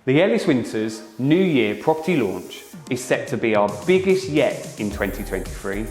The Ellis Winters New Year property launch is set to be our biggest yet in 2023,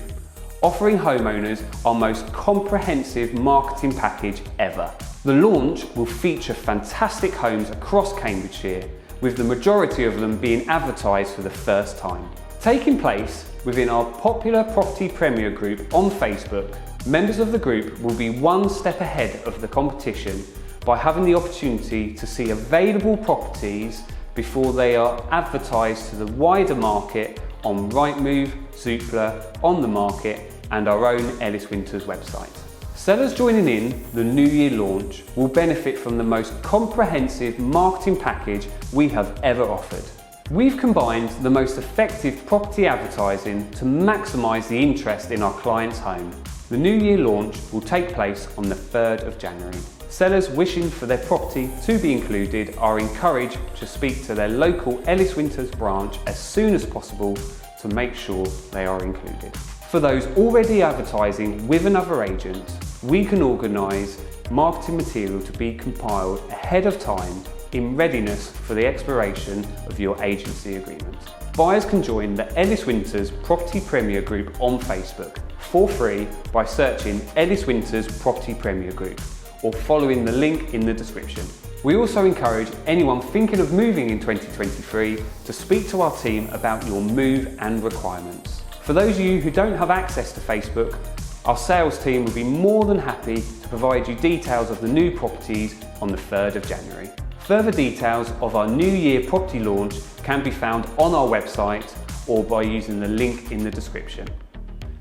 offering homeowners our most comprehensive marketing package ever. The launch will feature fantastic homes across Cambridgeshire, with the majority of them being advertised for the first time. Taking place within our popular Property Premier group on Facebook, members of the group will be one step ahead of the competition by having the opportunity to see available properties before they are advertised to the wider market on Rightmove, Zoopla, On The Market and our own Ellis Winters website. Sellers joining in the New Year launch will benefit from the most comprehensive marketing package we have ever offered. We've combined the most effective property advertising to maximise the interest in our client's home. The New Year launch will take place on the 3rd of January. Sellers wishing for their property to be included are encouraged to speak to their local Ellis Winters branch as soon as possible to make sure they are included. For those already advertising with another agent, we can organise marketing material to be compiled ahead of time in readiness for the expiration of your agency agreement. Buyers can join the Ellis Winters Property Premier Group on Facebook for free by searching Ellis Winters Property Premier Group or following the link in the description. We also encourage anyone thinking of moving in 2023 to speak to our team about your move and requirements. For those of you who don't have access to Facebook, our sales team will be more than happy to provide you details of the new properties on the 3rd of January. Further details of our New Year property launch can be found on our website or by using the link in the description.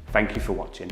Thank you for watching.